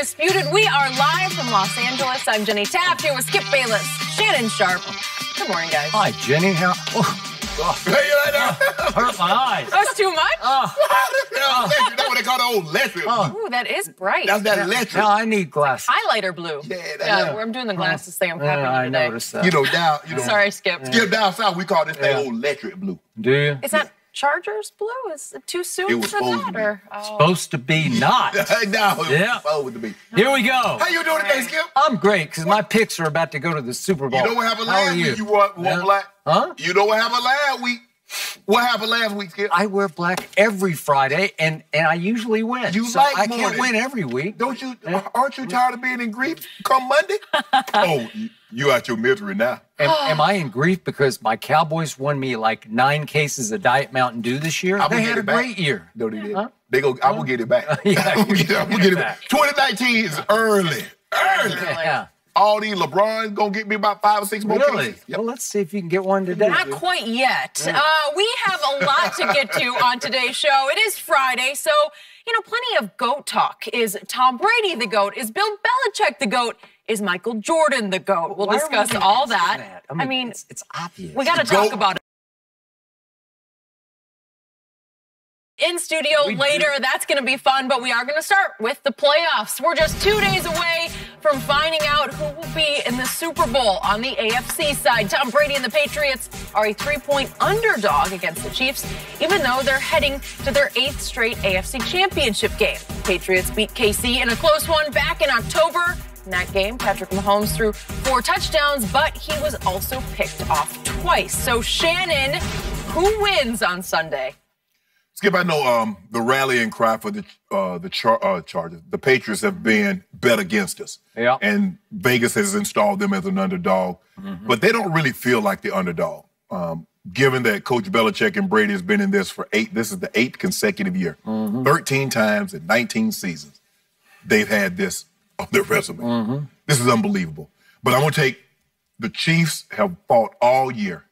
Undisputed. We are live from Los Angeles. I'm Jenny Taft here with Skip Bayless, Shannon Sharp. Good morning, guys. Hi, Jenny. How? Hey, you like that? Hurt my eyes. That was too much? That's what they call the old electric. Ooh, that is bright. That's that electric. Now I need glasses. Highlighter blue. Yeah, I'm doing the glasses thing. I'm copying I today. noticed that. You know, Sorry, Skip. down south, we call this thing old electric blue. Do you? Is that Chargers blue? Is it too soon It was for supposed that? to be. Or, Supposed to be not. No, Yeah. supposed to be. Here we go. How you doing today, Skip? I'm great because my picks are about to go to the Super Bowl. You know what happened How are last you? week? You wore black. Huh? You know what happened last week? What happened last week, Skip? I wear black every Friday, and I usually win. You so like I can't morning. win every week. Don't you? Aren't you tired of being in grief come Monday? Oh, you out your misery now. Am I in grief because my Cowboys won me like 9 cases of Diet Mountain Dew this year? They had a great year. No, they didn't. Huh? They go. I'm gonna get it back. Yeah, I'm gonna get it back. back. 2019 is early. Yeah. All these LeBron gonna get me about 5 or 6 more Really? cases. Yep. Well, let's see if you can get one today. Not quite yet. We have a lot to get to on today's show. It is Friday, so, plenty of GOAT talk. Is Tom Brady the GOAT? Is Bill Belichick the GOAT? Is Michael Jordan the GOAT? We'll Why are we discuss gonna all answer that. I mean, it's obvious. We got to The talk GOAT. about it. In studio later, that's going to be fun, but we are going to start with the playoffs. We're just 2 days away from finding out who will be in the Super Bowl on the AFC side. Tom Brady and the Patriots are a 3-point underdog against the Chiefs, even though they're heading to their 8th straight AFC Championship game. Patriots beat KC in a close one back in October. In that game, Patrick Mahomes threw 4 touchdowns, but he was also picked off twice. So, Shannon, who wins on Sunday? Skip, I know the rallying cry for the Chargers. The Patriots have been bet against us. Yeah. And Vegas has installed them as an underdog. But they don't really feel like the underdog. Given that Coach Belichick and Brady has been in this for this is the 8th consecutive year. 13 times in 19 seasons, they've had this on their resume. This is unbelievable. But I'm going to take the Chiefs have fought all year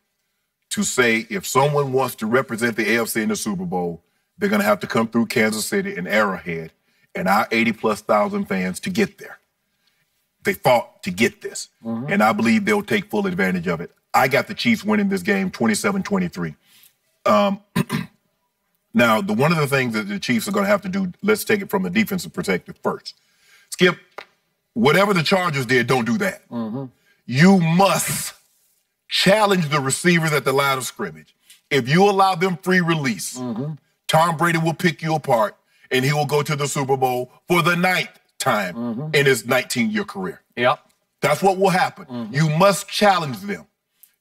to say if someone wants to represent the AFC in the Super Bowl, they're going to have to come through Kansas City and Arrowhead and our 80+ thousand fans to get there. They fought to get this, and I believe they'll take full advantage of it. I got the Chiefs winning this game 27-23. Now, one of the things that the Chiefs are going to have to do, let's take it from a defensive perspective first. Skip, whatever the Chargers did, don't do that. You must challenge the receivers at the line of scrimmage. If you allow them free release, Tom Brady will pick you apart, and he will go to the Super Bowl for the 9th time in his 19-year career. Yep. That's what will happen. You must challenge them.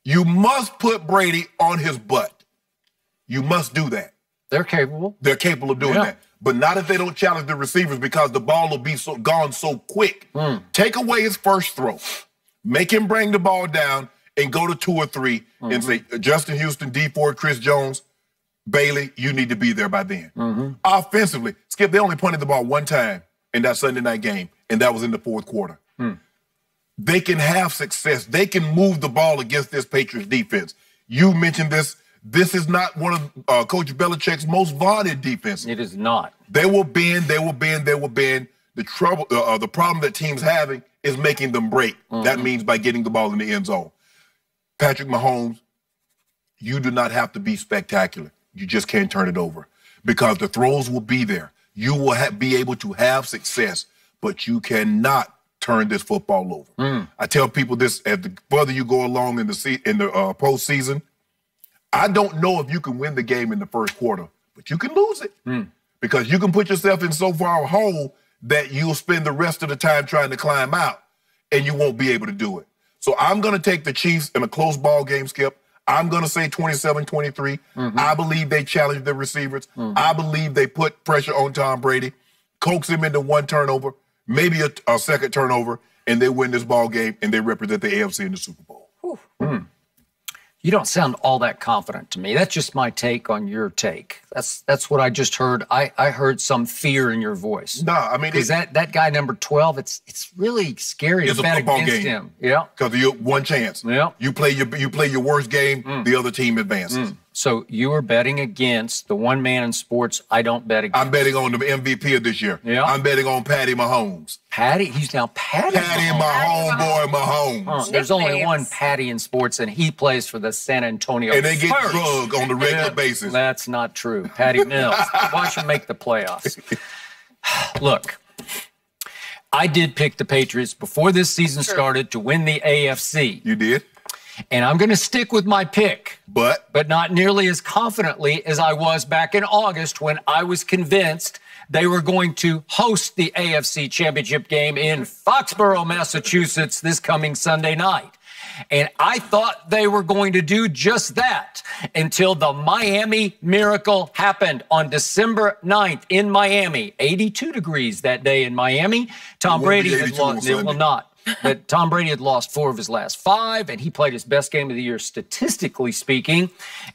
You must put Brady on his butt. You must do that. They're capable. They're capable of doing that. But not if they don't challenge the receivers because the ball will be gone so quick. Take away his first throw. Make him bring the ball down and go to 2 or 3 and say, Justin Houston, D Ford, Chris Jones, Bailey, you need to be there by then. Offensively, Skip, they only punted the ball 1 time in that Sunday night game, and that was in the 4th quarter. They can have success. They can move the ball against this Patriots defense. You mentioned this. This is not one of Coach Belichick's most vaunted defenses. It is not. They will bend, they will bend, they will bend. The problem that teams having is making them break. That means by getting the ball in the end zone. Patrick Mahomes, you do not have to be spectacular. You just can't turn it over because the throws will be there. You will be able to have success, but you cannot turn this football over. I tell people this as the further you go along in the postseason. I don't know if you can win the game in the first quarter, but you can lose it because you can put yourself in so far a hole that you'll spend the rest of the time trying to climb out, and you won't be able to do it. So I'm going to take the Chiefs in a close ball game, Skip. I'm going to say 27-23. I believe they challenge the receivers. I believe they put pressure on Tom Brady, coax him into 1 turnover, maybe a second turnover, and they win this ball game, and they represent the AFC in the Super Bowl. You don't sound all that confident to me. That's just my take on your take. That's what I just heard. I heard some fear in your voice. No, I mean, because that guy number 12, it's really scary to bet against him. Yeah, because you one chance. Yeah, you play your worst game, the other team advances. So you are betting against the one man in sports I don't bet against. I'm betting on the MVP of this year. Yeah. I'm betting on Patty Mahomes. Patty? He's now Patty. Patty, my homeboy Mahomes. There's only one Patty in sports, and he plays for the San Antonio And they get Spurs. drugged on the regular basis. That's not true. Patty Mills. Watch him make the playoffs. Look, I did pick the Patriots before this season started to win the AFC. You did? And I'm going to stick with my pick. But not nearly as confidently as I was back in August when I was convinced they were going to host the AFC Championship game in Foxborough, Massachusetts this coming Sunday night. And I thought they were going to do just that until the Miami Miracle happened on December 9th in Miami. 82 degrees that day in Miami. Tom Brady had lost. It will not. But Tom Brady had lost 4 of his last 5, and he played his best game of the year, statistically speaking.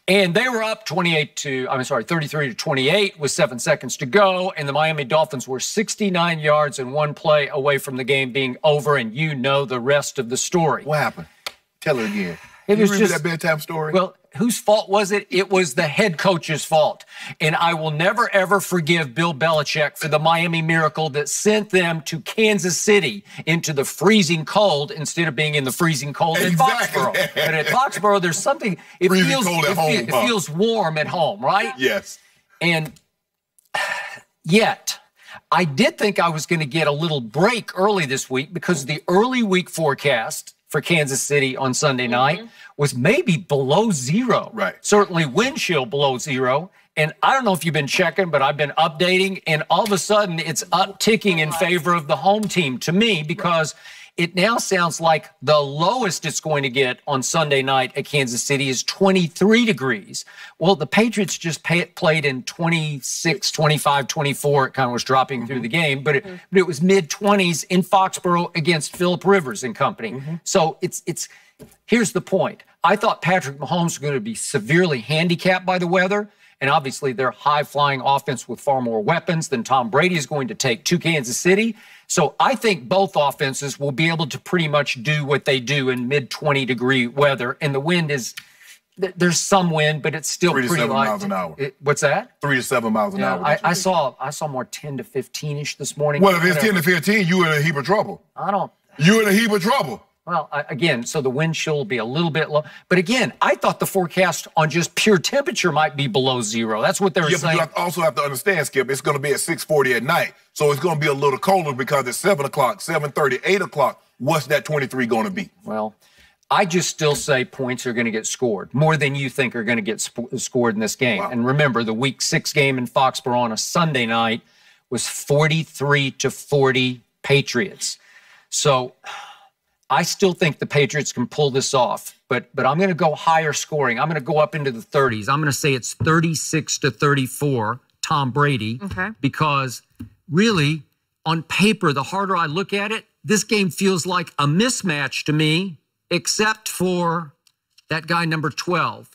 And they were up 33 to 28 with 7 seconds to go. And the Miami Dolphins were 69 yards and 1 play away from the game being over. And you know the rest of the story. what happened? Tell it again. It was remember just that bedtime story? Well, whose fault was it? It was the head coach's fault. And I will never, ever forgive Bill Belichick for the Miami Miracle that sent them to Kansas City into the freezing cold instead of being in the freezing cold in Foxborough. But at Foxborough, there's something, it feels warm at home, right? Yes. And yet, I did think I was going to get a little break early this week because the early week forecast for Kansas City on Sunday night was maybe below 0. Right. Certainly wind chill below 0. And I don't know if you've been checking, but I've been updating, and all of a sudden it's upticking in favor of the home team to me because it now sounds like the lowest it's going to get on Sunday night at Kansas City is 23 degrees. Well, the Patriots just played in 26, 25, 24. It kind of was dropping through the game, but it was mid-20s in Foxborough against Phillip Rivers and company. So here's the point. I thought Patrick Mahomes was going to be severely handicapped by the weather. And obviously, they're high-flying offense with far more weapons than Tom Brady is going to take to Kansas City. So I think both offenses will be able to pretty much do what they do in mid-20-degree weather. And the wind is, there's some wind, but it's still 3 to pretty 7 light. miles an hour. What's that? 3 to 7 miles an hour. I saw more 10 to 15-ish this morning. Well, if it's 10 to 15, you're in a heap of trouble. You're in a heap of trouble. Well, again, so the wind chill will be a little bit low. But again, I thought the forecast on just pure temperature might be below 0. That's what they were saying. But you also have to understand, Skip, it's going to be at 6:40 at night. So it's going to be a little colder because it's 7 o'clock, 7:30, 8 o'clock. What's that 23 going to be? Well, I just still say points are going to get scored, more than you think are going to get scored in this game. Wow. And remember, the Week 6 game in Foxborough on a Sunday night was 43 to 40 Patriots. So I still think the Patriots can pull this off, but I'm going to go higher scoring. I'm going to go up into the 30s. I'm going to say it's 36 to 34, Tom Brady, because really, on paper, the harder I look at it, this game feels like a mismatch to me, except for that guy number 12,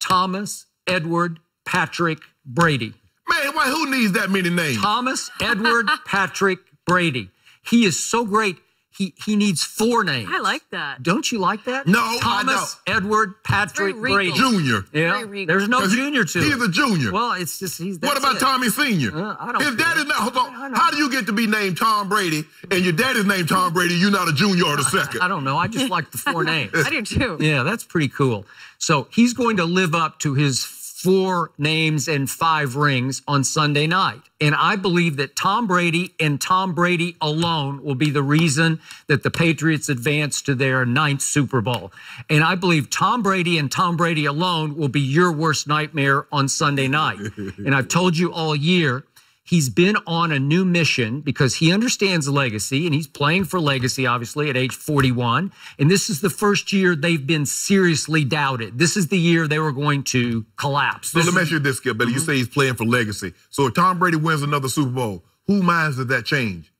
Thomas Edward Patrick Brady. Man, who needs that many names? Thomas Edward Patrick Brady. He is so great. He needs 4 names. I like that. Don't you like that? No, Thomas Edward Patrick Brady. Junior. Yeah, there's no junior to it. He's a junior. Well, it's just he's. What about Tommy Senior? I don't. His dad is not. Hold on. How do you get to be named Tom Brady and your dad is named Tom Brady? You're not a junior or the second. I don't know. I just like the 4 names. I do too. Yeah, that's pretty cool. So he's going to live up to his 4 names and 5 rings on Sunday night. And I believe that Tom Brady and Tom Brady alone will be the reason that the Patriots advance to their 9th Super Bowl. And I believe Tom Brady and Tom Brady alone will be your worst nightmare on Sunday night. And I've told you all year, he's been on a new mission because he understands legacy, and he's playing for legacy, obviously, at age 41. And this is the first year they've been seriously doubted. This is the year they were going to collapse. So let me ask you this, Skip. You say he's playing for legacy. So if Tom Brady wins another Super Bowl, whose minds does that change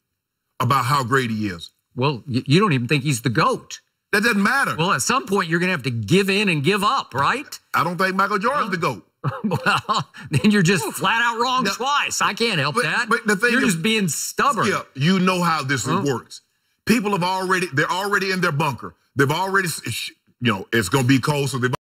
about how great he is? Well, you don't even think he's the GOAT. That doesn't matter. Well, at some point, you're going to have to give in and give up, right? I don't think Michael Jordan's the GOAT. Well, then you're just flat out wrong twice. I can't help that. But the thing you're just being stubborn. Yeah, you know how this works. People they're already in their bunker. They've already, it's going to be cold, so they've